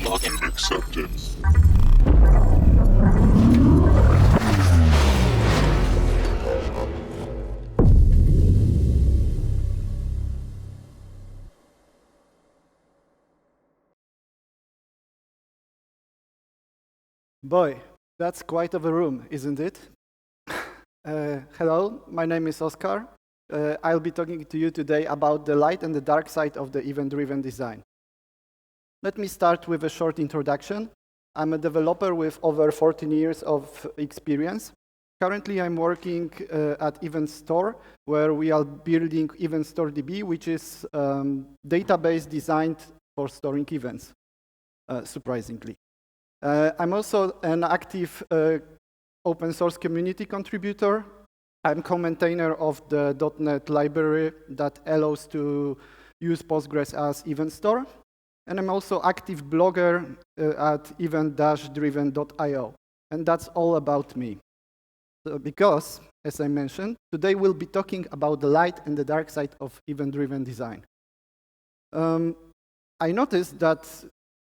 Login accepted. Boy, that's quite of a room, isn't it? Hello, my name is Oskar. I'll be talking to you today about the light and the dark side of the event-driven design. Let me start with a short introduction. I'm a developer with over 14 years of experience. Currently, I'm working at Event Store, where we are building Event Store DB, which is database designed for storing events, surprisingly. I'm also an active open source community contributor. I'm co-maintainer of the .NET library that allows to use Postgres as event store. And I'm also active blogger at event-driven.io. And that's all about me. Because, as I mentioned, today we'll be talking about the light and the dark side of event-driven design. I noticed that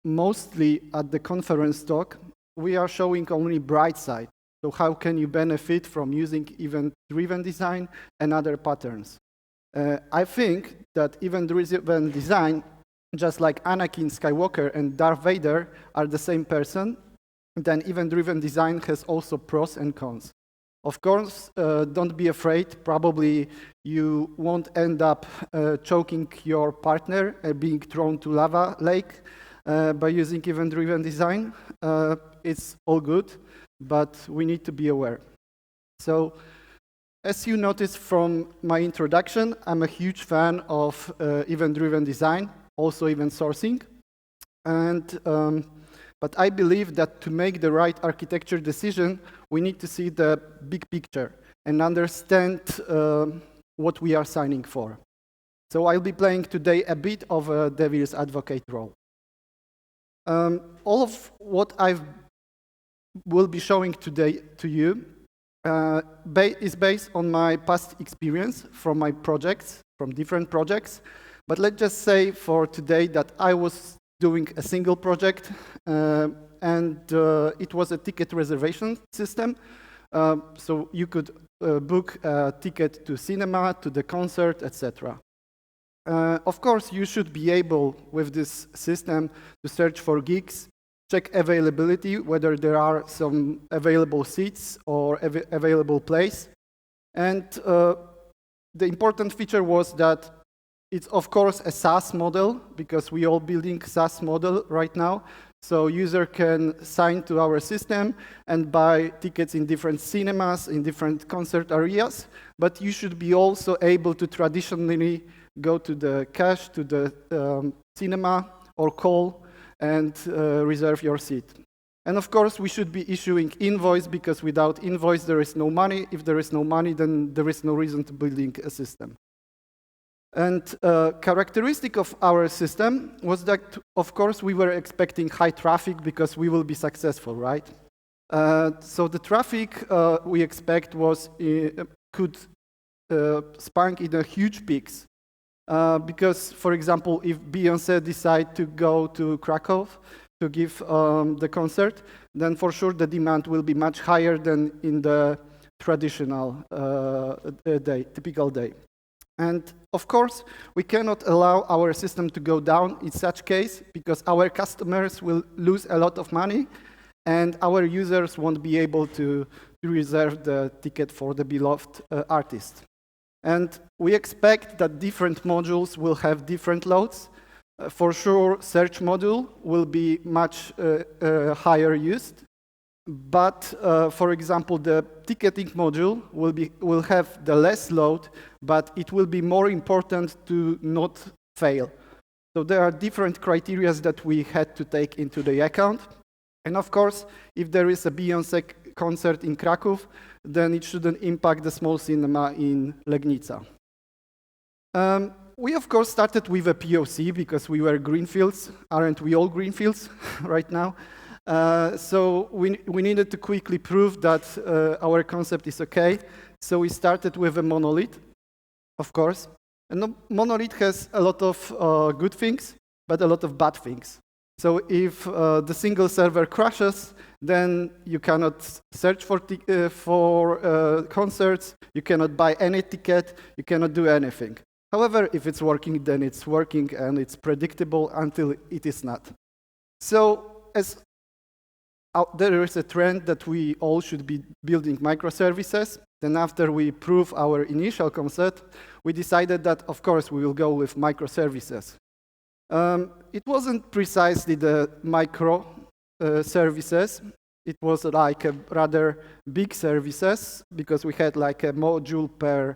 mostly at the conference talk, we are showing only bright side. So how can you benefit from using event-driven design and other patterns? I think that event-driven design, just like Anakin Skywalker and Darth Vader are the same person, then event-driven design has also pros and cons. Of course, don't be afraid. Probably you won't end up choking your partner and being thrown to lava lake by using event-driven design. It's all good, but we need to be aware. So, as you noticed from my introduction, I'm a huge fan of event-driven design, also event sourcing. But I believe that to make the right architecture decision, we need to see the big picture and understand what we are signing for. So I'll be playing today a bit of a devil's advocate role. All of what I will be showing today to you is based on my past experience from my projects, from different projects. But let's just say for today that I was doing a single project, and it was a ticket reservation system. So you could book a ticket to cinema, to the concert, etc. Of course, you should be able, with this system, to search for gigs, check availability, whether there are some available seats or available place. And the important feature was that it's, of course, a SaaS model, because we all building SaaS model right now. So user can sign to our system and buy tickets in different cinemas, in different concert areas. But you should be also able to traditionally go to the cash, to the cinema, or call and reserve your seat. And of course, we should be issuing invoice, because without invoice, there is no money. If there is no money, then there is no reason to building a system. And characteristic of our system was that, of course, we were expecting high traffic because we will be successful, right? So the traffic we expect could spike in a huge peaks. Because, for example, if Beyoncé decide to go to Krakow to give the concert, then for sure the demand will be much higher than in the traditional typical day. And of course, we cannot allow our system to go down in such case, because our customers will lose a lot of money, and our users won't be able to reserve the ticket for the beloved artist. And we expect that different modules will have different loads. For sure, search module will be much higher used. But, for example, the ticketing module will have the less load, but it will be more important to not fail. So there are different criteria that we had to take into the account. And of course, if there is a Beyoncé concert in Krakow, then it shouldn't impact the small cinema in Legnica. We, of course, started with a POC because we were greenfields. Aren't we all greenfields right now? So we needed to quickly prove that our concept is okay. So we started with a monolith, of course. And the monolith has a lot of good things, but a lot of bad things. So if the single server crashes, then you cannot search for concerts, you cannot buy any ticket, you cannot do anything. However, if it's working, then it's working and it's predictable until it is not. So as there is a trend that we all should be building microservices. Then after we prove our initial concept, we decided that, of course, we will go with microservices. It wasn't precisely the micro services. It was like a rather big services because we had like a module per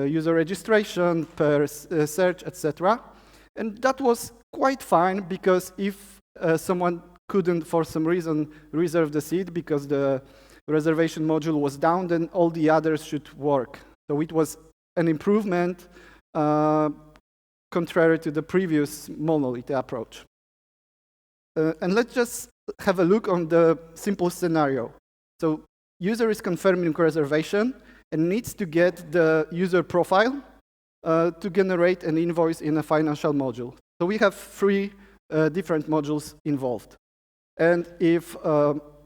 user registration, per search, etc. And that was quite fine because if someone couldn't, for some reason, reserve the seat because the reservation module was down, then all the others should work. So it was an improvement contrary to the previous monolith approach. And let's just have a look on the simple scenario. So user is confirming reservation and needs to get the user profile to generate an invoice in a financial module. So we have three different modules involved. And if,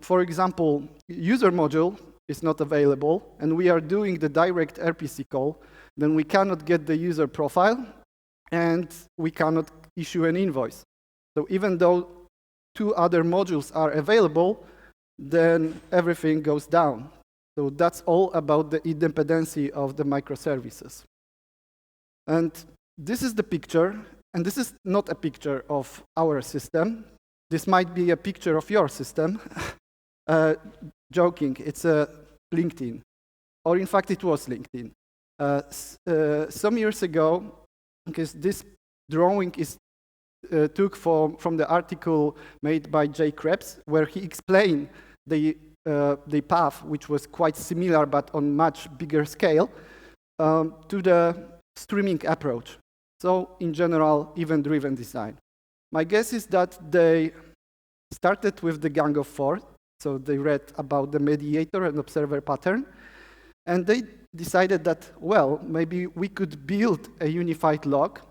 for example, user module is not available and we are doing the direct RPC call, then we cannot get the user profile and we cannot issue an invoice. So even though two other modules are available, then everything goes down. So that's all about the idempotency of the microservices. And this is the picture, and this is not a picture of our system. This might be a picture of your system. Joking, it's a LinkedIn. Or in fact, it was LinkedIn. Some years ago, because this drawing is took from the article made by Jay Krebs, where he explained the path, which was quite similar but on much bigger scale, to the streaming approach. So in general, event-driven design. My guess is that they started with the Gang of Four, so they read about the mediator and observer pattern, and they decided that, well, maybe we could build a unified log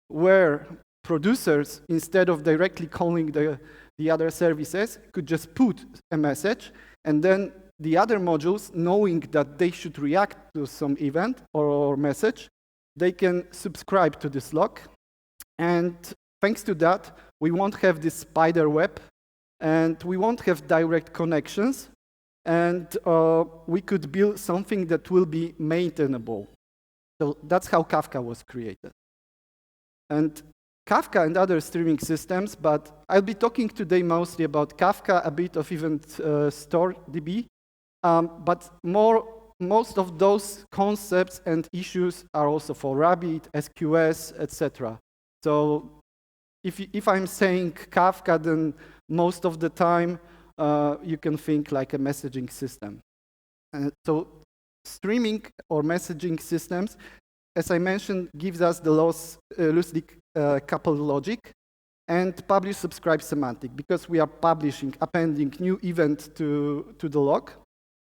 where producers, instead of directly calling the other services, could just put a message, and then the other modules, knowing that they should react to some event or message, they can subscribe to this log. And thanks to that, we won't have this spider web, and we won't have direct connections, and we could build something that will be maintainable. So that's how Kafka was created. And Kafka and other streaming systems, but I'll be talking today mostly about Kafka, a bit of Event Store DB, but most of those concepts and issues are also for Rabbit, SQS, etc. So if I'm saying Kafka, then most of the time you can think like a messaging system. So streaming or messaging systems, as I mentioned, gives us the loosely coupled logic and publish-subscribe semantic, because we are appending new event to the log.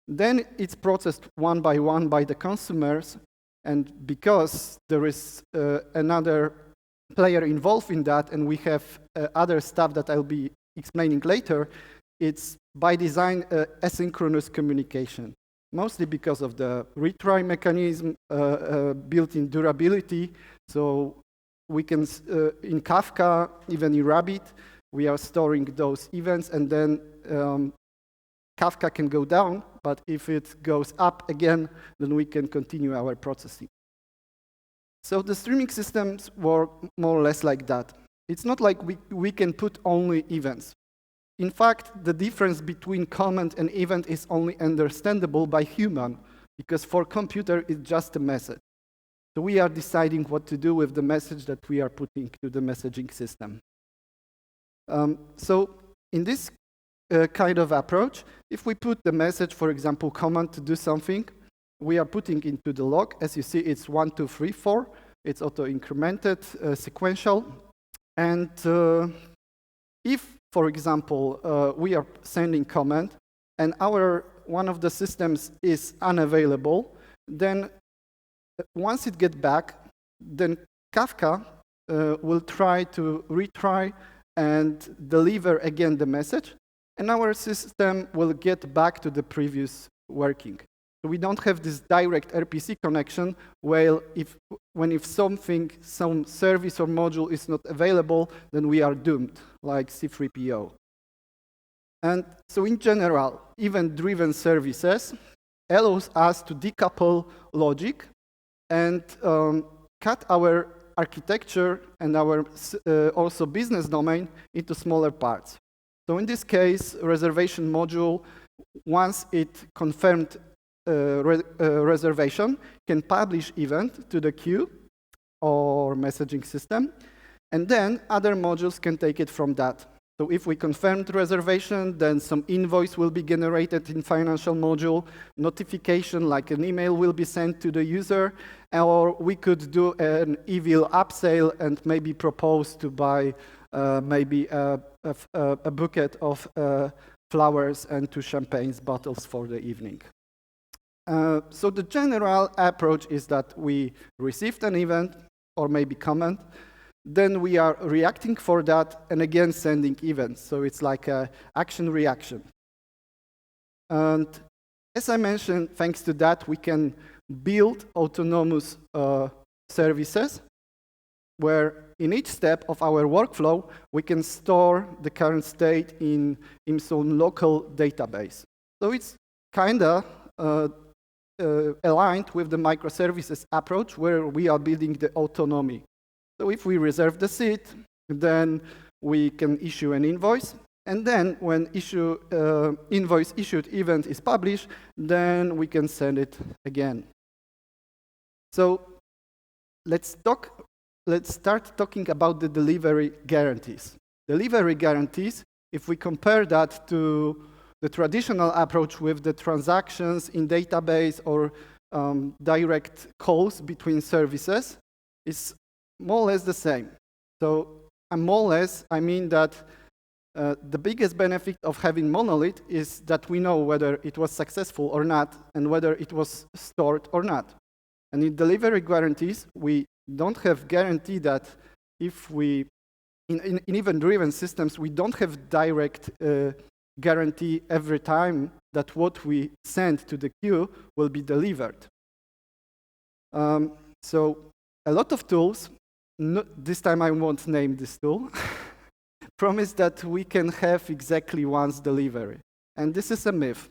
Then it's processed one by the consumers, and because there is another player involved in that, and we have other stuff that I'll be explaining later, it's by design asynchronous communication, mostly because of the retry mechanism built-in durability. So we can, in Kafka, even in Rabbit, we are storing those events, and then Kafka can go down, but if it goes up again, then we can continue our processing. So the streaming systems work more or less like that. It's not like we can put only events. In fact, the difference between comment and event is only understandable by human, because for computer, it's just a message. So we are deciding what to do with the message that we are putting to the messaging system. So in this kind of approach, if we put the message, for example, command to do something, we are putting into the log. As you see, it's 1, 2, 3, 4. It's auto-incremented, sequential. And if, for example, we are sending command, and one of the systems is unavailable, then once it gets back, then Kafka will try to retry and deliver again the message, and our system will get back to the previous working. So we don't have this direct RPC connection where if some service or module is not available, then we are doomed, like C3PO. And so in general, event-driven services allows us to decouple logic and cut our architecture and our also business domain into smaller parts. So in this case, reservation module, once it confirmed reservation, can publish event to the queue or messaging system, and then other modules can take it from that. So if we confirmed reservation, then some invoice will be generated in financial module, notification like an email will be sent to the user, or we could do an evil upsell and maybe propose to buy maybe a bouquet of flowers and 2 champagne bottles for the evening. So the general approach is that we received an event or maybe comment, then we are reacting for that and again sending events. So it's like a action-reaction. And as I mentioned, thanks to that, we can build autonomous services where in each step of our workflow, we can store the current state in some local database. So it's kind of aligned with the microservices approach where we are building the autonomy. So if we reserve the seat, then we can issue an invoice. And then when invoice issued event is published, then we can send it again. So let's start talking about the delivery guarantees. Delivery guarantees, if we compare that to the traditional approach with the transactions in database or direct calls between services, is more or less the same. So more or less, I mean that the biggest benefit of having monolith is that we know whether it was successful or not and whether it was stored or not. And in delivery guarantees, we don't have guarantee that if we, in event-driven systems, we don't have direct guarantee every time that what we send to the queue will be delivered. So a lot of tools, this time I won't name this tool, promise that we can have exactly once delivery. And this is a myth.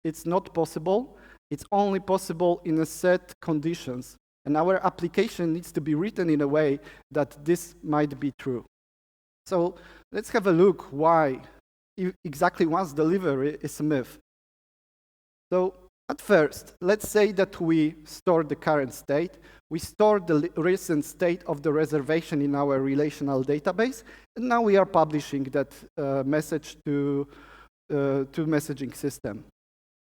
It's not possible. It's only possible in a set conditions. And our application needs to be written in a way that this might be true. So let's have a look why exactly once delivery is a myth. So at first, let's say that we store the current state. We store the recent state of the reservation in our relational database, and now we are publishing that message to messaging system.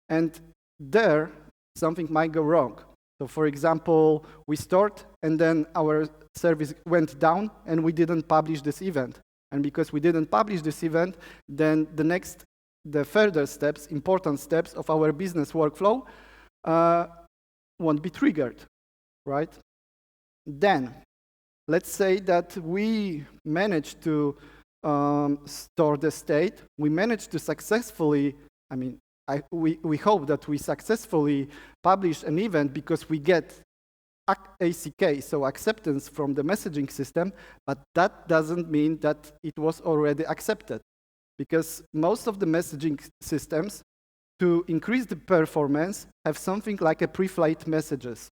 And there, something might go wrong. So for example, we stored, and then our service went down, and we didn't publish this event. And because we didn't publish this event, then the further steps, important steps of our business workflow won't be triggered, right? Then, let's say that we managed to store the state. We managed to successfully, we hope that we successfully publish an event because we get ACK, so acceptance from the messaging system, but that doesn't mean that it was already accepted. Because most of the messaging systems, to increase the performance, have something like a pre-flight messages.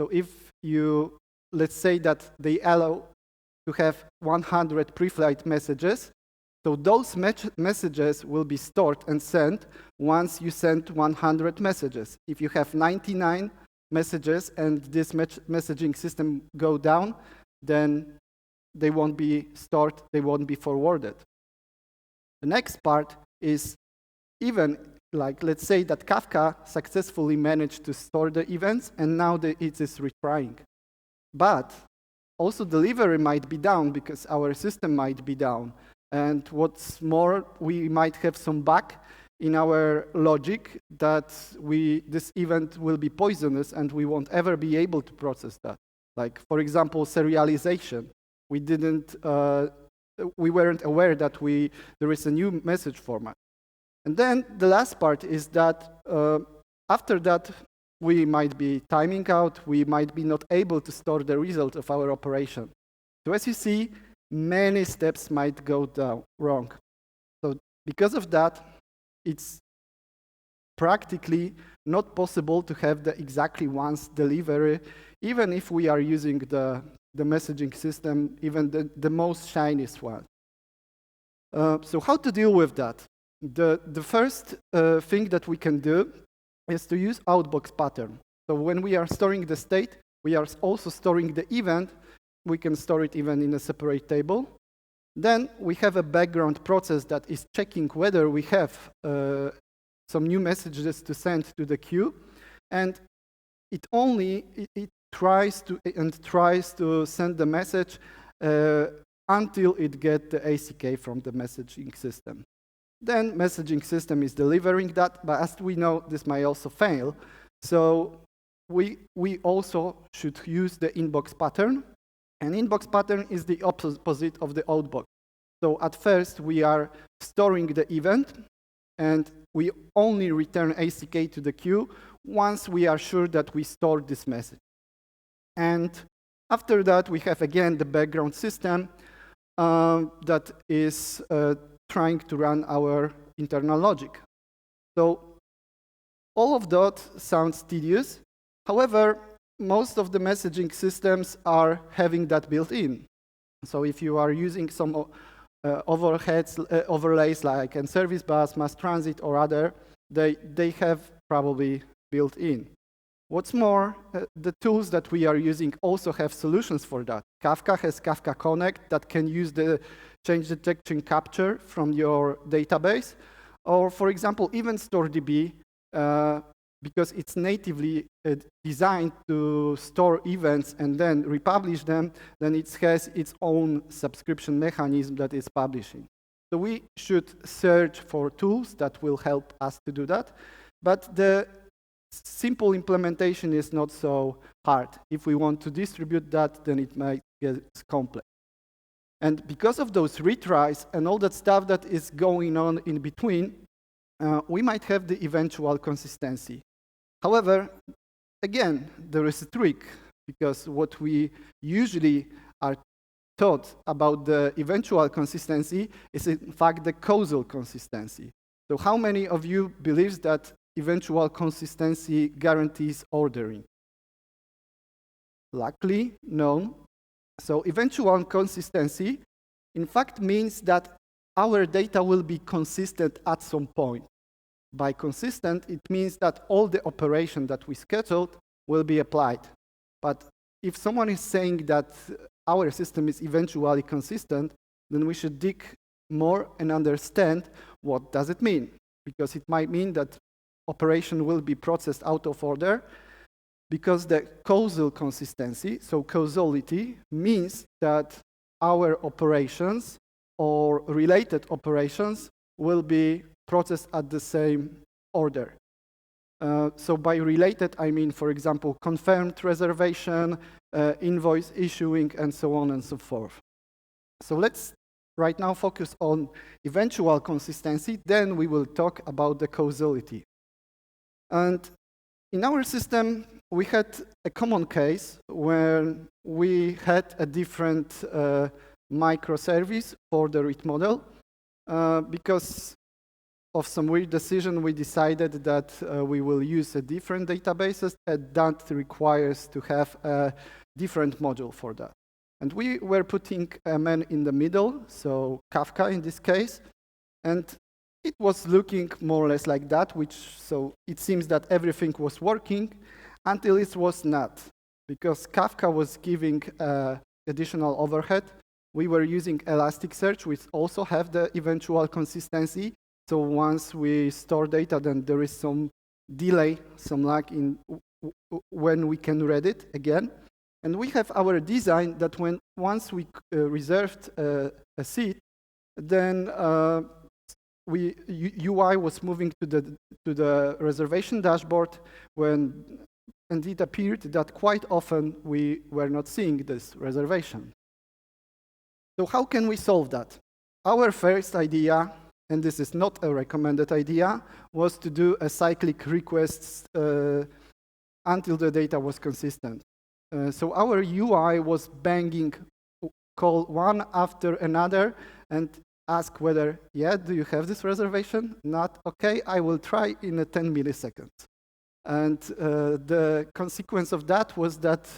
So if you, let's say that they allow to have 100 pre-flight messages, so those messages will be stored and sent once you send 100 messages. If you have 99 messages and this messaging system go down, then they won't be stored, they won't be forwarded. The next part is even, like, let's say that Kafka successfully managed to store the events, and now it is retrying. But also delivery might be down because our system might be down. And what's more, we might have some bug in our logic that this event will be poisonous and we won't ever be able to process that. Like, for example, serialization. We didn't we weren't aware that there is a new message format. And then the last part is that after that, we might be timing out, we might be not able to store the result of our operation. So as you see, many steps might go wrong. So because of that, it's practically not possible to have the exactly once delivery, even if we are using the messaging system, even the most shiniest one. So how to deal with that? The first thing that we can do is to use outbox pattern. So when we are storing the state, we are also storing the event. We can store it even in a separate table. Then we have a background process that is checking whether we have some new messages to send to the queue, and it tries to send the message until it gets the ACK from the messaging system. Then messaging system is delivering that, but as we know, this might also fail. So we also should use the inbox pattern, and inbox pattern is the opposite of the outbox. So at first, we are storing the event, and we only return ACK to the queue once we are sure that we stored this message. And after that, we have again the background system that is trying to run our internal logic. So all of that sounds tedious. However, most of the messaging systems are having that built in. So if you are using some overlays like a service bus, mass transit, or other, they have probably built in. What's more, the tools that we are using also have solutions for that. Kafka has Kafka Connect that can use the change detection capture from your database, or for example, even StoreDB, because it's natively designed to store events and then republish them, then it has its own subscription mechanism that is publishing. So we should search for tools that will help us to do that, but the simple implementation is not so hard. If we want to distribute that, then it might get complex. And because of those retries and all that stuff that is going on in between, we might have the eventual consistency. However, again, there is a trick, because what we usually are taught about the eventual consistency is in fact the causal consistency. So how many of you believes that eventual consistency guarantees ordering? Luckily, no. So eventual consistency, in fact, means that our data will be consistent at some point. By consistent, it means that all the operation that we scheduled will be applied. But if someone is saying that our system is eventually consistent, then we should dig more and understand what does it mean. Because it might mean that operation will be processed out of order, because the causal consistency, so causality, means that our operations or related operations will be processed at the same order. So by related, I mean, for example, confirmed reservation, invoice issuing, and so on and so forth. So let's right now focus on eventual consistency, then we will talk about the causality. And in our system, we had a common case where we had a different microservice for the read model. Because of some weird decision, we decided that we will use a different databases, and that requires to have a different module for that. And we were putting a man in the middle, so Kafka in this case, and it was looking more or less like that, so it seems that everything was working until it was not, because Kafka was giving additional overhead. We were using Elasticsearch, which also have the eventual consistency. So once we store data, then there is some delay, some lag in when we can read it again. And we have our design that once we reserved a seat, then UI was moving to the reservation dashboard and it appeared that quite often we were not seeing this reservation. So how can we solve that? Our first idea, and this is not a recommended idea, was to do a cyclic requests until the data was consistent. So our UI was banging call one after another and ask whether, yeah, do you have this reservation? Not, okay, I will try in 10 milliseconds. And the consequence of that was that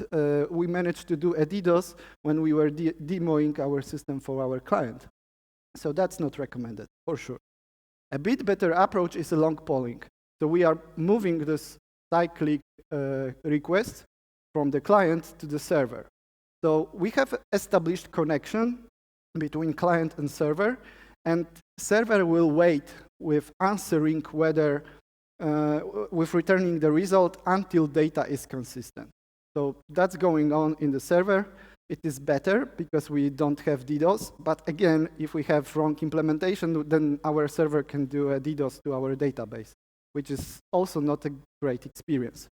we managed to do a DDoS when we were demoing our system for our client. So that's not recommended, for sure. A bit better approach is a long polling. So we are moving this cyclic request from the client to the server. So we have established connection between client and server, and server will wait with answering whether, with returning the result until data is consistent. So that's going on in the server. It is better because we don't have DDoS, but again, if we have wrong implementation, then our server can do a DDoS to our database, which is also not a great experience.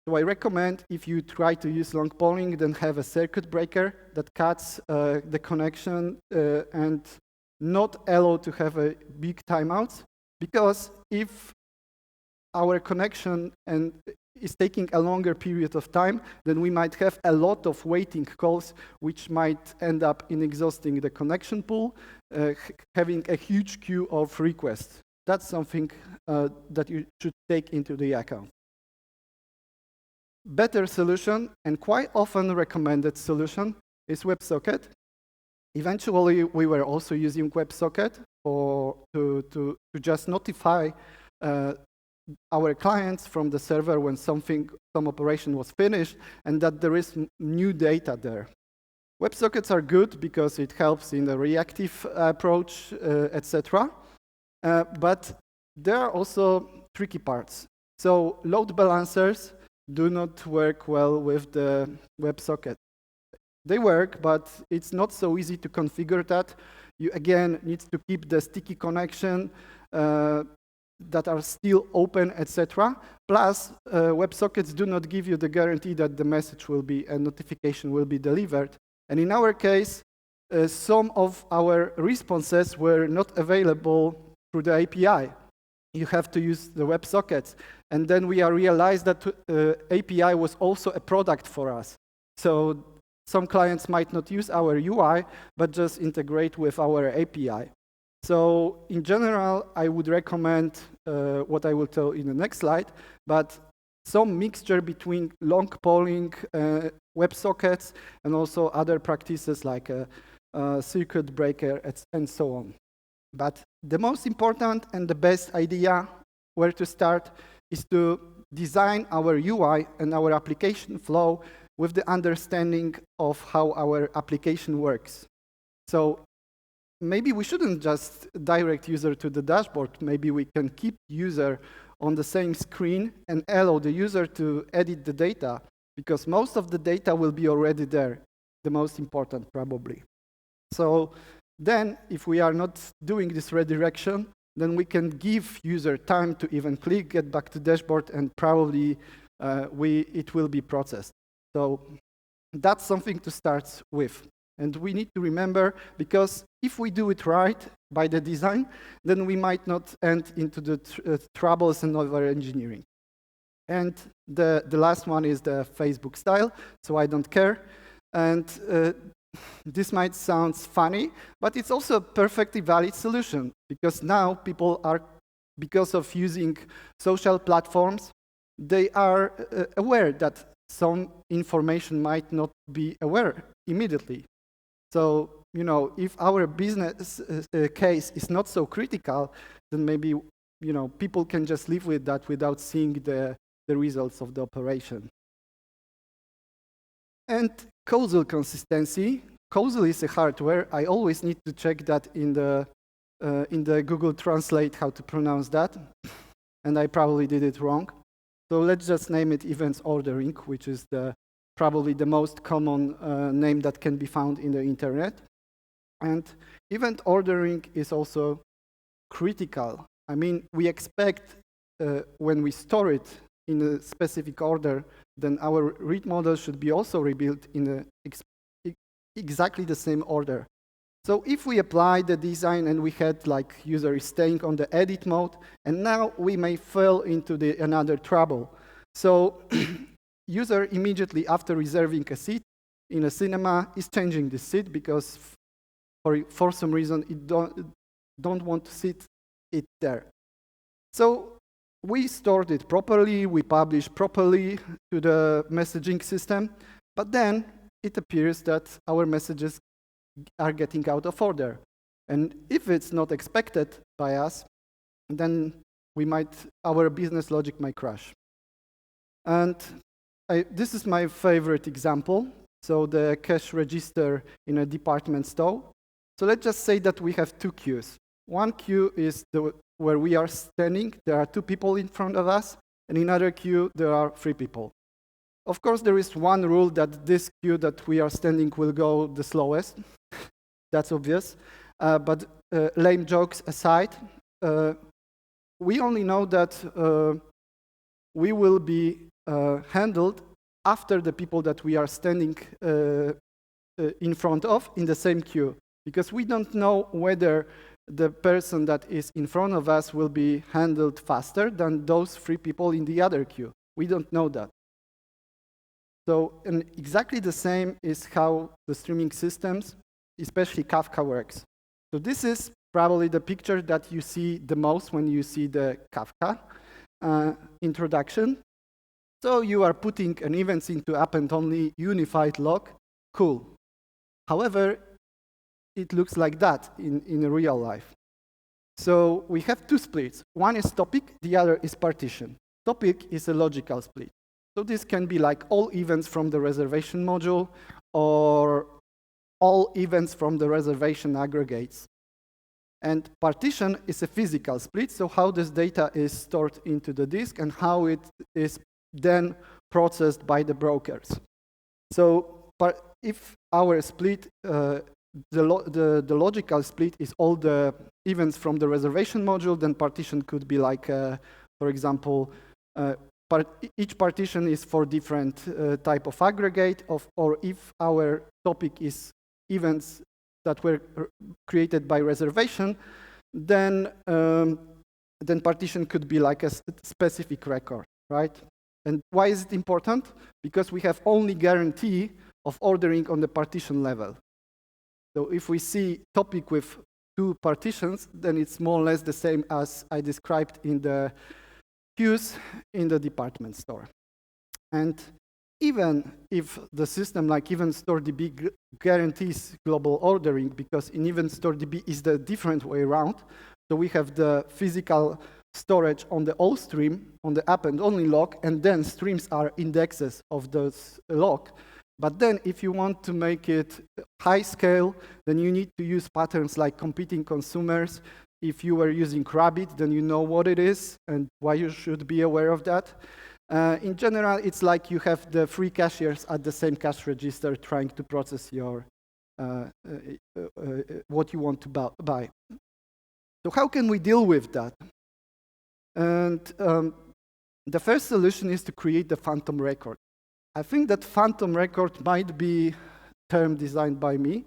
So I recommend if you try to use long polling, then have a circuit breaker that cuts the connection and not allow to have a big timeouts, because if our connection is taking a longer period of time, then we might have a lot of waiting calls, which might end up in exhausting the connection pool, having a huge queue of requests. That's something that you should take into the account. Better solution, and quite often recommended solution, is WebSocket. Eventually, we were also using WebSocket to just notify our clients from the server when some operation was finished and that there is new data there. WebSockets are good because it helps in the reactive approach, etc. But there are also tricky parts. So load balancers do not work well with the WebSocket. They work, but it's not so easy to configure that. You, again, need to keep the sticky connection that are still open, etc. Plus, WebSockets do not give you the guarantee that the message will be, a notification will be delivered. And in our case, some of our responses were not available through the API. You have to use the WebSockets. And then we realized that API was also a product for us. So some clients might not use our UI, but just integrate with our API. So in general, I would recommend what I will tell in the next slide, but some mixture between long polling, WebSockets, and also other practices like a circuit breaker, and so on. But the most important and the best idea where to start is to design our UI and our application flow with the understanding of how our application works. So maybe we shouldn't just direct user to the dashboard. Maybe we can keep user on the same screen and allow the user to edit the data, because most of the data will be already there, the most important probably. So then, if we are not doing this redirection, then we can give user time to even click, get back to dashboard, and probably it will be processed. So that's something to start with. And we need to remember, because if we do it right by the design, then we might not end into the troubles and over-engineering. And the last one is the Facebook style, so I don't care. And this might sound funny, but it's also a perfectly valid solution, because now people are, because of using social platforms, they are aware that some information might not be aware immediately. So, you know, if our business case is not so critical, then maybe, you know, people can just live with that without seeing the results of the operation. And causal consistency. Causal is a hardware. I always need to check that in the Google Translate how to pronounce that, and I probably did it wrong. So let's just name it events ordering, which is probably the most common name that can be found in the internet. And event ordering is also critical. I mean, we expect when we store it in a specific order, then our read model should be also rebuilt in exactly the same order. So if we apply the design and we had like user is staying on the edit mode, and now we may fall into another trouble. So user immediately after reserving a seat in a cinema is changing the seat because for some reason it don't want to sit it there. So we stored it properly, we published properly to the messaging system, but then it appears that our messages are getting out of order. And if it's not expected by us, then our business logic might crash. And this is my favorite example. So the cash register in a department store. So let's just say that we have two queues. One queue is where we are standing. There are two people in front of us. And in another queue, there are three people. Of course, there is one rule that this queue that we are standing will go the slowest. That's obvious. But lame jokes aside, we only know that we will be handled after the people that we are standing in front of in the same queue. Because we don't know whether the person that is in front of us will be handled faster than those three people in the other queue. We don't know that. So, and exactly the same is how the streaming systems, especially Kafka, works. So this is probably the picture that you see the most when you see the Kafka introduction. So you are putting an events into append-only unified log. Cool. However, it looks like that in real life. So we have two splits. One is topic, the other is partition. Topic is a logical split. So this can be like all events from the reservation module or all events from the reservation aggregates. And partition is a physical split, so how this data is stored into the disk and how it is then processed by the brokers. So if our split, the logical split is all the events from the reservation module, then partition could be like, for example, each partition is for different type of aggregate, or if our topic is events that were created by reservation, then partition could be like a specific record, right? And why is it important? Because we have only guarantee of ordering on the partition level. So if we see topic with two partitions, then it's more or less the same as I described in the queues in the department store. And even if the system like EventStoreDB guarantees global ordering, because in EventStoreDB is the different way around, so we have the physical storage on the all stream, on the append-only log, and then streams are indexes of those log. But then if you want to make it high scale, then you need to use patterns like competing consumers. If you were using Rabbit, then you know what it is and why you should be aware of that. In general, it's like you have the three cashiers at the same cash register trying to process your what you want to buy. So how can we deal with that? And the first solution is to create the phantom record. I think that phantom record might be a term designed by me,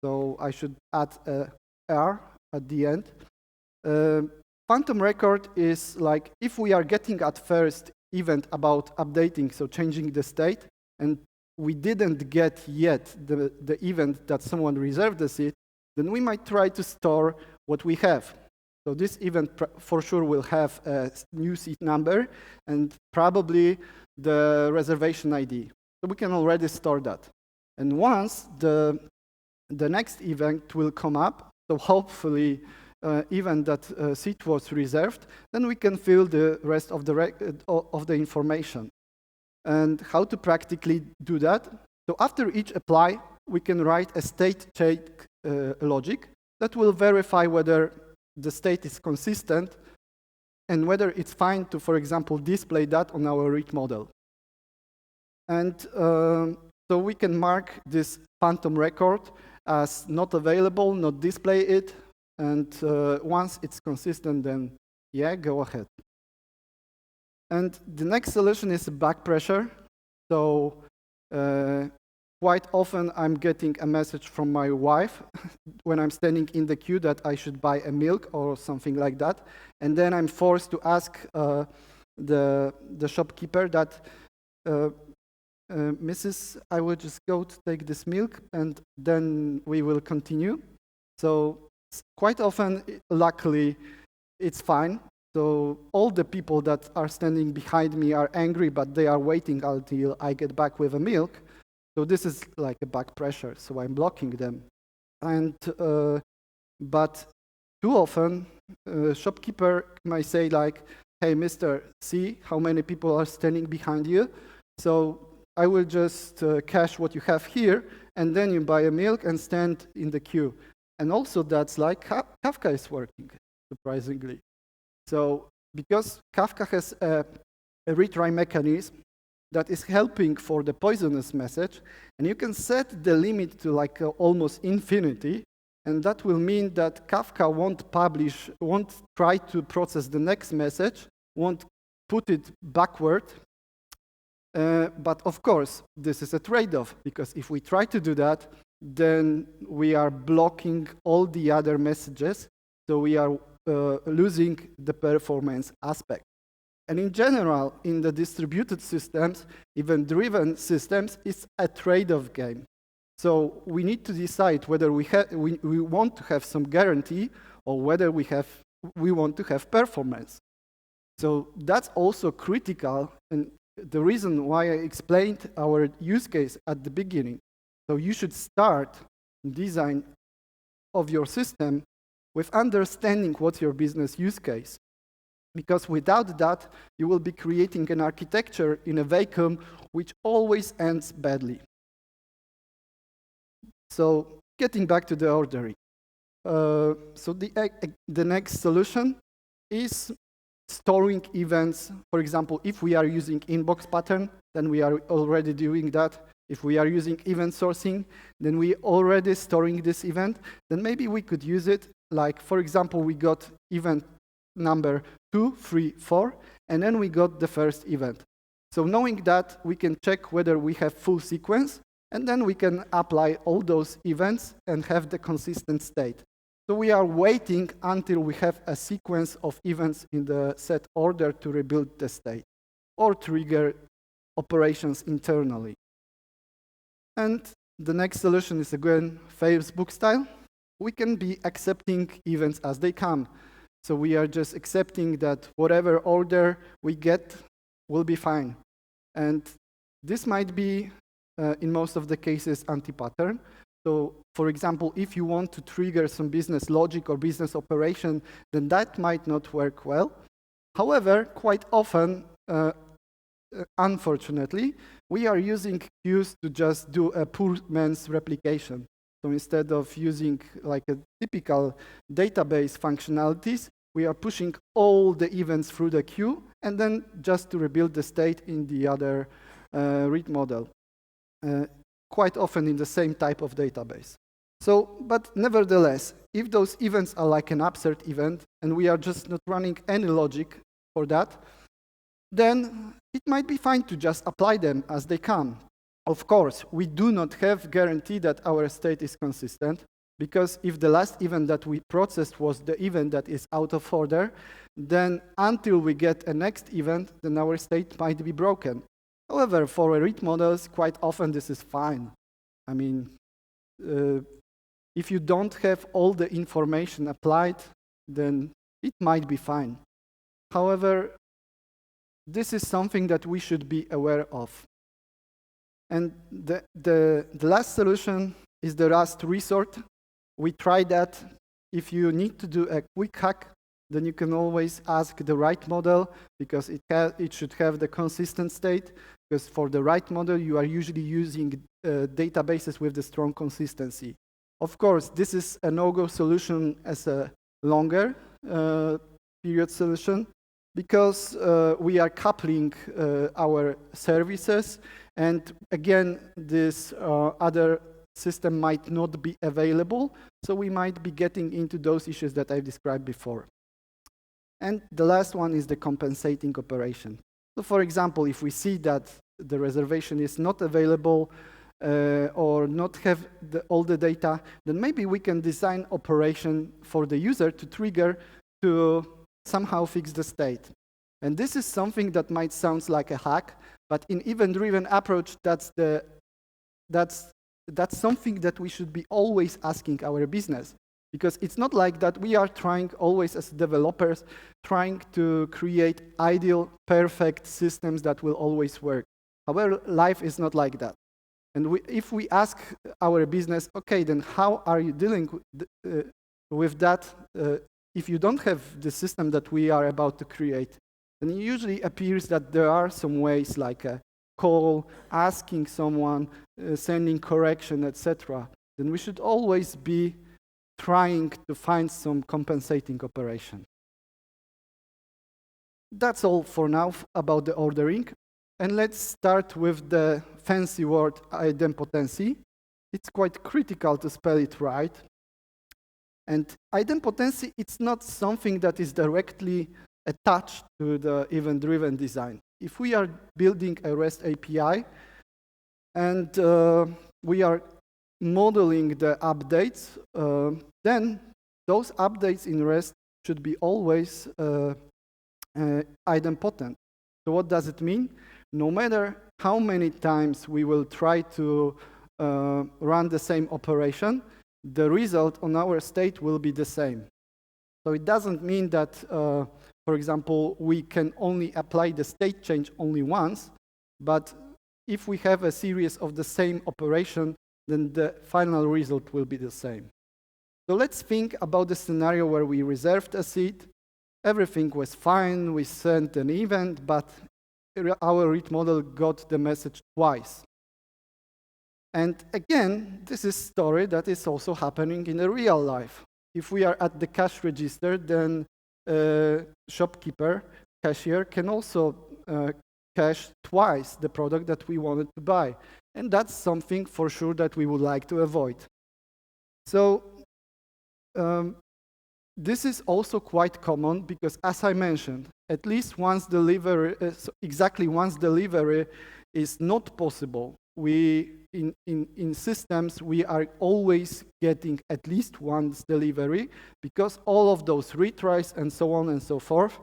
so I should add a R at the end. Phantom record is like if we are getting at first event about updating, so changing the state, and we didn't get yet the event that someone reserved the seat, then we might try to store what we have. So this event for sure will have a new seat number and probably the reservation ID. So we can already store that. And once the next event will come up, so hopefully even that seat was reserved, then we can fill the rest of the information. And how to practically do that? So after each apply, we can write a state check logic that will verify whether the state is consistent and whether it's fine to, for example, display that on our read model. And so we can mark this phantom record as not available, not display it, and once it's consistent, then yeah, go ahead. And the next solution is back pressure. So quite often I'm getting a message from my wife when I'm standing in the queue that I should buy a milk or something like that. And then I'm forced to ask the shopkeeper that, Mrs., I will just go to take this milk and then we will continue. So quite often, luckily, it's fine. So all the people that are standing behind me are angry, but they are waiting until I get back with a milk. So this is like a back pressure, so I'm blocking them. And but too often, shopkeeper might say like, hey, mister, see how many people are standing behind you? So I will just cash what you have here, and then you buy a milk and stand in the queue. And also that's like Kafka is working, surprisingly. So because Kafka has a retry mechanism that is helping for the poisonous message, and you can set the limit to like almost infinity, and that will mean that Kafka won't try to process the next message, won't put it backward. But of course, this is a trade-off, because if we try to do that, then we are blocking all the other messages, so we are losing the performance aspect. And in general, in the distributed systems, event-driven systems, it's a trade-off game. So we need to decide whether we want to have some guarantee or whether we want to have performance. So that's also critical, and the reason why I explained our use case at the beginning. So you should start design of your system with understanding what's your business use case. Because without that, you will be creating an architecture in a vacuum which always ends badly. So getting back to the ordering. So the next solution is storing events. For example, if we are using inbox pattern, then we are already doing that. If we are using event sourcing, then we already storing this event. Then maybe we could use it like, for example, we got event number 2, 3, 4, and then we got the first event. So knowing that, we can check whether we have full sequence, and then we can apply all those events and have the consistent state. So we are waiting until we have a sequence of events in the set order to rebuild the state or trigger operations internally. And the next solution is again Facebook style. We can be accepting events as they come. So we are just accepting that whatever order we get will be fine. And this might be, in most of the cases, anti-pattern. So, for example, if you want to trigger some business logic or business operation, then that might not work well. However, quite often, unfortunately, we are using queues to just do a poor man's replication. So instead of using like a typical database functionalities, we are pushing all the events through the queue and then just to rebuild the state in the other read model. Quite often in the same type of database. So, but nevertheless, if those events are like an absurd event and we are just not running any logic for that, then it might be fine to just apply them as they come. Of course, we do not have guarantee that our state is consistent, because if the last event that we processed was the event that is out of order, then until we get a next event, then our state might be broken. However, for read models, quite often this is fine. I mean, if you don't have all the information applied, then it might be fine. However, this is something that we should be aware of. And the last solution is the Rust resort. We tried that. If you need to do a quick hack, then you can always ask the right model, because it should have the consistent state. Because for the right model, you are usually using databases with the strong consistency. Of course, this is a no-go solution as a longer period solution, because we are coupling our services, and again, this other system might not be available, so we might be getting into those issues that I've described before. And the last one is the compensating operation. So for example, if we see that the reservation is not available, or not have all the data, then maybe we can design operation for the user to trigger to somehow fix the state. And this is something that might sound like a hack, but in event-driven approach, that's something that we should be always asking our business. Because it's not like that we are trying always as developers, trying to create ideal, perfect systems that will always work. However, life is not like that. And if we ask our business, okay, then how are you dealing with that if you don't have the system that we are about to create? And it usually appears that there are some ways like a call, asking someone, sending correction, etc. Then we should always be trying to find some compensating operation. That's all for now about the ordering. And let's start with the fancy word idempotency. It's quite critical to spell it right. And idempotency, it's not something that is directly attached to the event-driven design. If we are building a REST API and we are modeling the updates, then those updates in REST should be always idempotent. So what does it mean? No matter how many times we will try to run the same operation, the result on our state will be the same. So it doesn't mean that, for example, we can only apply the state change only once, but if we have a series of the same operation, then the final result will be the same. So let's think about the scenario where we reserved a seat, everything was fine, we sent an event, but our read model got the message twice. And again, this is a story that is also happening in the real life. If we are at the cash register, then shopkeeper, cashier, can also cash twice the product that we wanted to buy. And that's something for sure that we would like to avoid. So this is also quite common because, as I mentioned, at least once delivery, exactly once delivery is not possible, in systems, we are always getting at least once delivery because all of those retries and so on and so forth,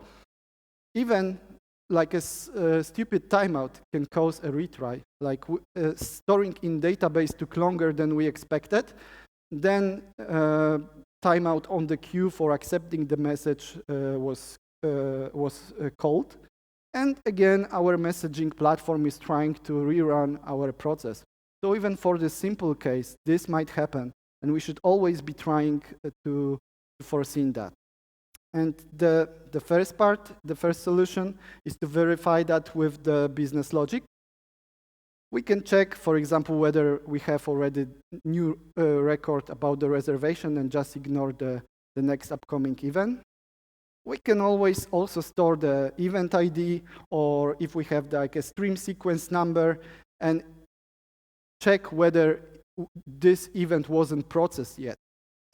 even like a stupid timeout can cause a retry, like storing in database took longer than we expected, then timeout on the queue for accepting the message was called. And again, our messaging platform is trying to rerun our process. So even for this simple case, this might happen, and we should always be trying to foresee that. And the first part, the first solution, is to verify that with the business logic. We can check, for example, whether we have already new record about the reservation and just ignore the next upcoming event. We can always also store the event ID, or if we have like a stream sequence number, and check whether this event wasn't processed yet.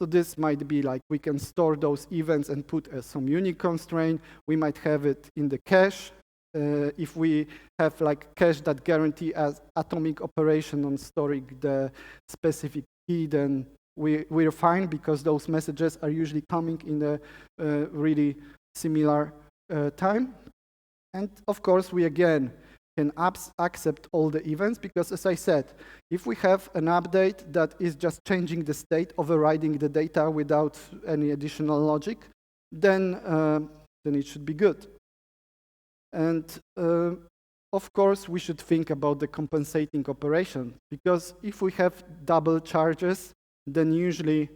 So this might be like we can store those events and put some unique constraint. We might have it in the cache. If we have like cache that guarantee as atomic operation on storing the specific key, then we're fine because those messages are usually coming in a really similar time. And of course, we again can accept all the events because, as I said, if we have an update that is just changing the state, overriding the data without any additional logic, then it should be good. And of course, we should think about the compensating operation because if we have double charges, then usually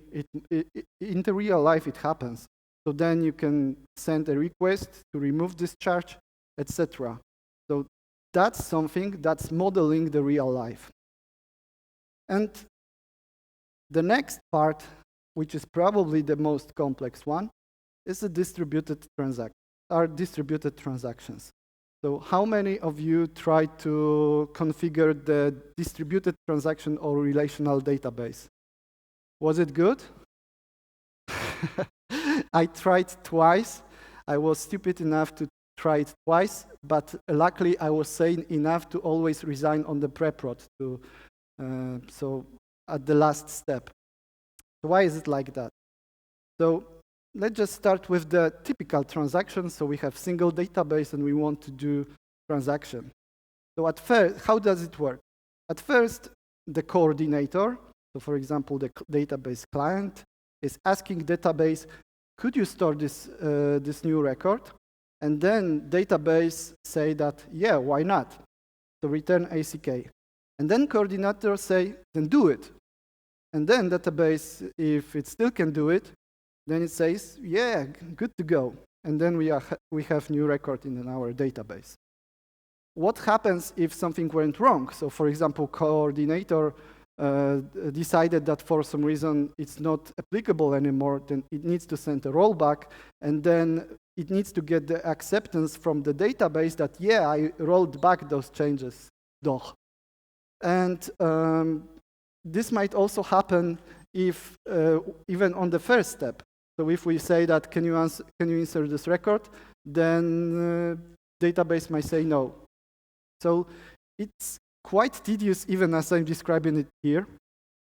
in the real life it happens. So then you can send a request to remove this charge, etc. So that's something that's modeling the real life. And the next part, which is probably the most complex one, is the distributed transactions. So how many of you tried to configure the distributed transaction or relational database? Was it good? I tried twice. I was stupid enough to try it twice, but luckily I was sane enough to always resign on the prep prod to so at the last step. Why is it like that? So let's just start with the typical transaction. So we have single database and we want to do transaction. So at first, how does it work? At first, the coordinator, so for example, the database client, is asking database, could you store this, this new record? And then database say that, yeah, why not? So return ACK. And then coordinator say, then do it. And then database, if it still can do it, then it says, yeah, good to go. And then we have new record in our database. What happens if something went wrong? So for example, coordinator decided that for some reason it's not applicable anymore, then it needs to send a rollback, and then it needs to get the acceptance from the database that, yeah, I rolled back those changes, doch. And this might also happen if even on the first step. So if we say that, can you insert this record, then database might say no. So it's quite tedious even as I'm describing it here.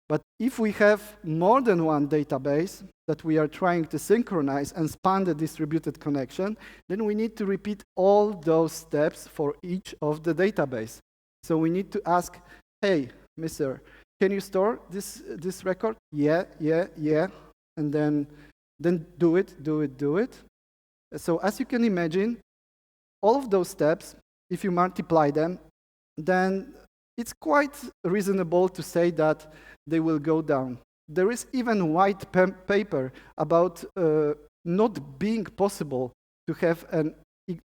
But if we have more than one database that we are trying to synchronize and span the distributed connection, then we need to repeat all those steps for each of the database. So we need to ask, hey, mister, can you store this record? Yeah. And then do it. So as you can imagine, all of those steps, if you multiply them, then it's quite reasonable to say that they will go down. There is even white paper about not being possible to have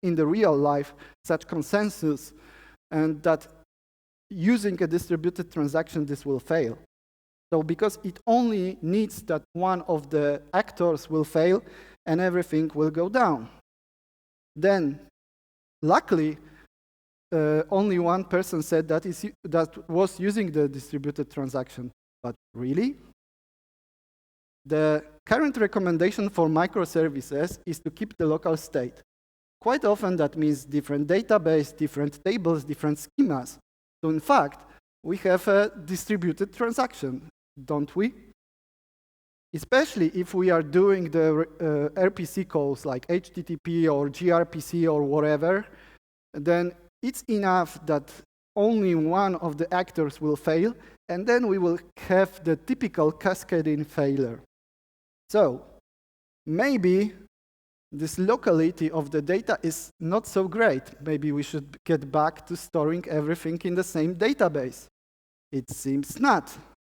in the real life such consensus, and that using a distributed transaction, this will fail. So because it only needs that one of the actors will fail and everything will go down. Then, luckily, only one person said that was using the distributed transaction. But really? The current recommendation for microservices is to keep the local state. Quite often that means different database, different tables, different schemas. So in fact, we have a distributed transaction, don't we? Especially if we are doing the RPC calls like HTTP or gRPC or whatever, then it's enough that only one of the actors will fail, and then we will have the typical cascading failure. So maybe this locality of the data is not so great. Maybe we should get back to storing everything in the same database. It seems not,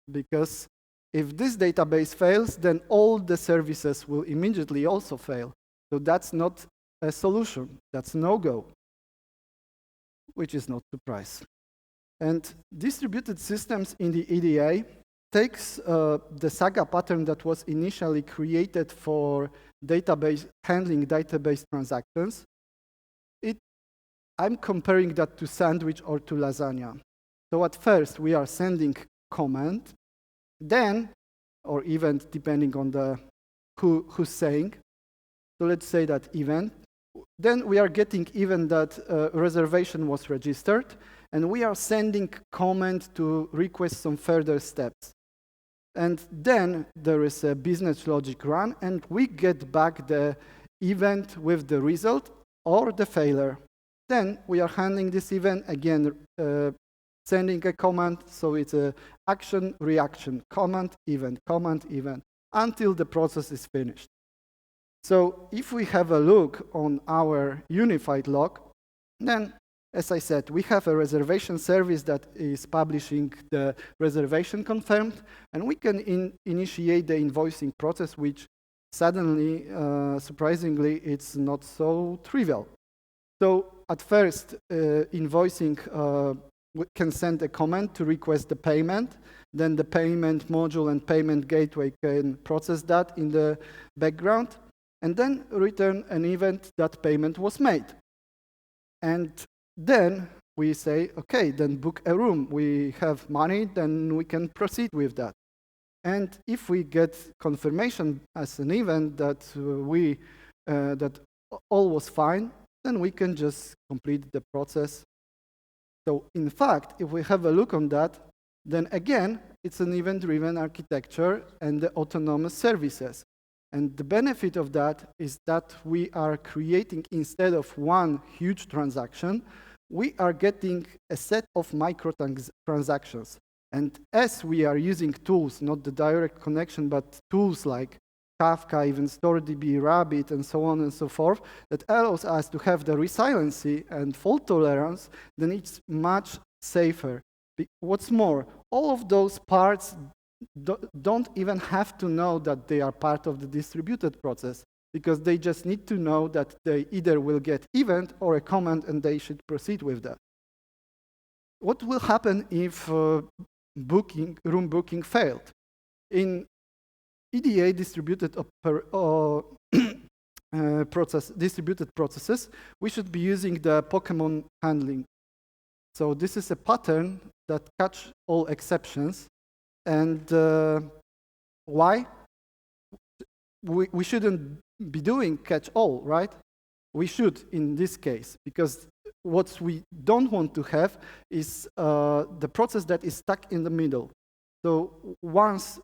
because if this database fails, then all the services will immediately also fail. So that's not a solution. That's no-go, which is not surprise. And distributed systems in the EDA takes the Saga pattern that was initially created for handling database transactions. I'm comparing that to sandwich or to lasagna. So at first, we are sending command, then, or event, depending on who's saying. So let's say that event. Then we are getting event that reservation was registered, and we are sending command to request some further steps. And then there is a business logic run, and we get back the event with the result or the failure. Then we are handling this event again, sending a command, so it's a action, reaction, command, event, until the process is finished. So if we have a look on our unified log, then, as I said, we have a reservation service that is publishing the reservation confirmed, and we can initiate the invoicing process, which suddenly, surprisingly, it's not so trivial. So at first, invoicing can send a command to request the payment. Then the payment module and payment gateway can process that in the background, and then return an event that payment was made. And then we say, okay, then book a room. We have money, then we can proceed with that. And if we get confirmation as an event that that all was fine, then we can just complete the process. So in fact, if we have a look on that, then again, it's an event-driven architecture and the autonomous services. And the benefit of that is that we are creating, instead of one huge transaction, we are getting a set of microtransactions. And as we are using tools, not the direct connection, but tools like Kafka, even StoreDB, Rabbit, and so on and so forth, that allows us to have the resiliency and fault tolerance, then it's much safer. What's more, all of those parts don't even have to know that they are part of the distributed process, because they just need to know that they either will get event or a comment and they should proceed with that. What will happen if room booking failed? In EDA distributed distributed processes, we should be using the Pokemon handling. So this is a pattern that catch all exceptions. And why? We shouldn't be doing catch all, right? We should in this case, because what we don't want to have is the process that is stuck in the middle. So once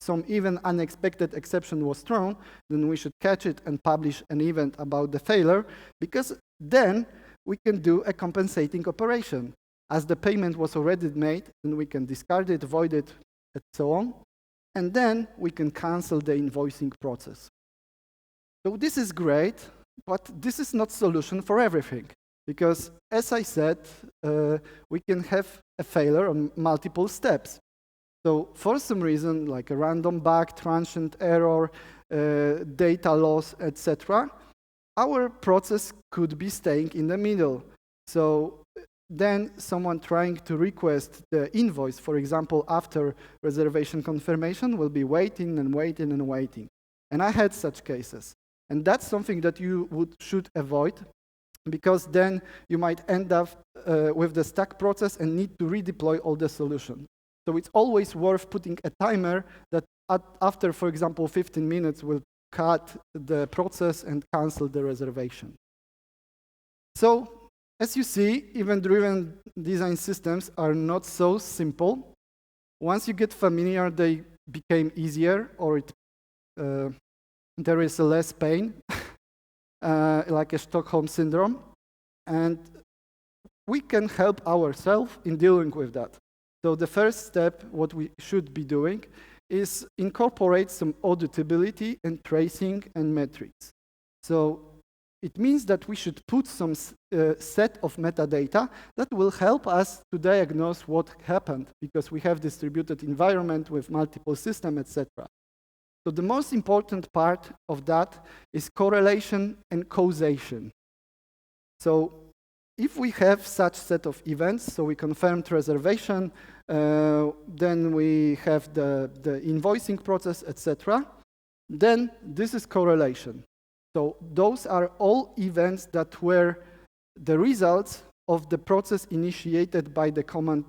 some even unexpected exception was thrown, then we should catch it and publish an event about the failure, because then we can do a compensating operation. As the payment was already made, then we can discard it, void it, and so on. And then we can cancel the invoicing process. So this is great, but this is not solution for everything. Because as I said, we can have a failure on multiple steps. So for some reason, like a random bug, transient error, data loss, etc., our process could be staying in the middle. So then someone trying to request the invoice, for example, after reservation confirmation, will be waiting and waiting and waiting. And I had such cases. And that's something that you should avoid, because then you might end up with the stuck process and need to redeploy all the solution. So it's always worth putting a timer that after, for example, 15 minutes will cut the process and cancel the reservation. So as you see, event-driven design systems are not so simple. Once you get familiar, they became easier, or there is less pain, like a Stockholm syndrome. And we can help ourselves in dealing with that. So the first step, what we should be doing, is incorporate some auditability and tracing and metrics. So it means that we should put some set of metadata that will help us to diagnose what happened, because we have distributed environment with multiple systems, etc. So the most important part of that is correlation and causation. So if we have such set of events, so we confirmed reservation, then we have the invoicing process, etc., then this is correlation. So those are all events that were the results of the process initiated by the command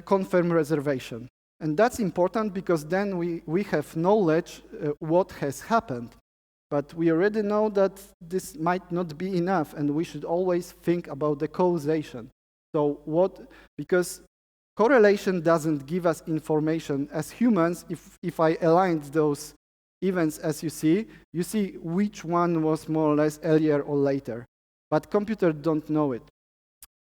confirm reservation. And that's important, because then we have knowledge what has happened. But we already know that this might not be enough, and we should always think about the causation. So because correlation doesn't give us information. As humans, if I aligned those events as you see which one was more or less earlier or later. But computers don't know it.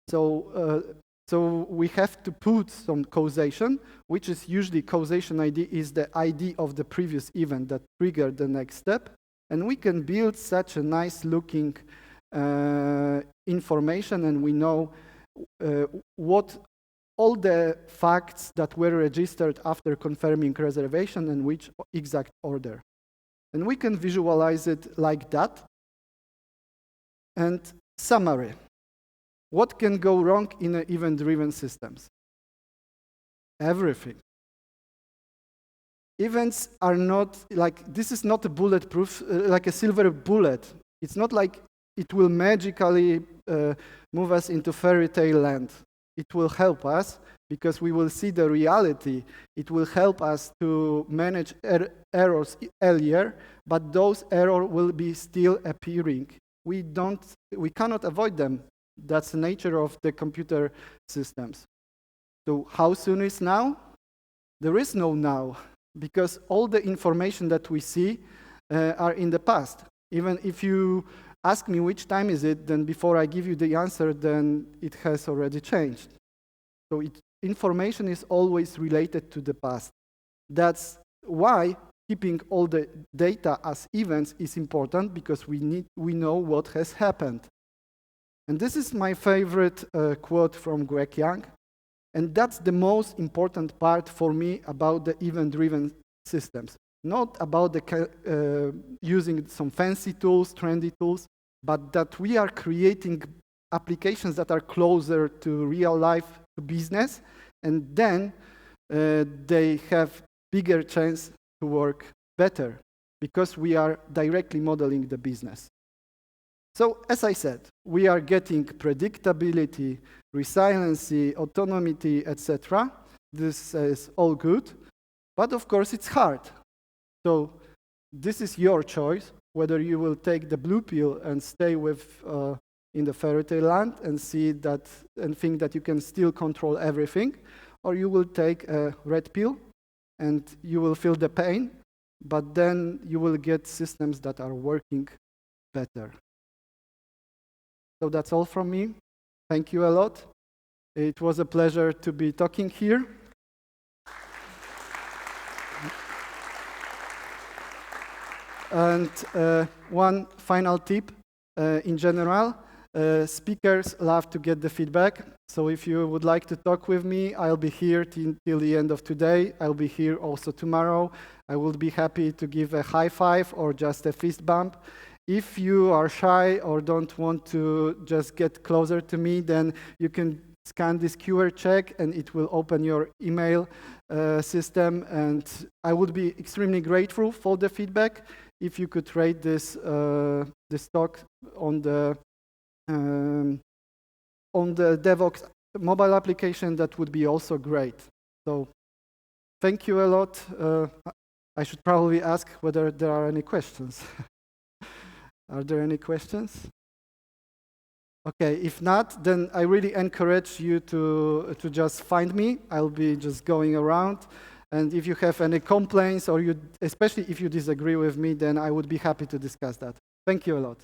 So we have to put some causation, which is usually causation ID is the ID of the previous event that triggered the next step. And we can build such a nice looking information, and we know what all the facts that were registered after confirming reservation and which exact order. And we can visualize it like that. And summary. What can go wrong in event-driven systems? Everything. Events are not like, this is not a bulletproof, like a silver bullet. It's not like it will magically move us into fairy tale land. It will help us because we will see the reality. It will help us to manage errors earlier, but those errors will be still appearing. We cannot avoid them. That's the nature of the computer systems. So how soon is now? There is no now, because all the information that we see are in the past. Even if you ask me which time is it, then before I give you the answer, then it has already changed. So information is always related to the past. That's why keeping all the data as events is important, because we know what has happened. And this is my favorite quote from Greg Young. And that's the most important part for me about the event-driven systems. Not about using some fancy tools, trendy tools, but that we are creating applications that are closer to real life, to business, and then they have bigger chance to work better because we are directly modeling the business. So, as I said, we are getting predictability, resiliency, autonomy, etc. This is all good, but of course it's hard. So, this is your choice, whether you will take the blue pill and stay in the fairy tale land and see that and think that you can still control everything, or you will take a red pill and you will feel the pain, but then you will get systems that are working better. So that's all from me. Thank you a lot. It was a pleasure to be talking here. And one final tip, in general, speakers love to get the feedback. So if you would like to talk with me, I'll be here till the end of today. I'll be here also tomorrow. I will be happy to give a high five or just a fist bump. If you are shy or don't want to just get closer to me, then you can scan this QR check and it will open your email system. And I would be extremely grateful for the feedback if you could rate this talk on the Devoxx mobile application. That would be also great. So thank you a lot. I should probably ask whether there are any questions. Are there any questions? Okay, if not, then I really encourage you to just find me. I'll be just going around. And if you have any complaints, or especially if you disagree with me, then I would be happy to discuss that. Thank you a lot.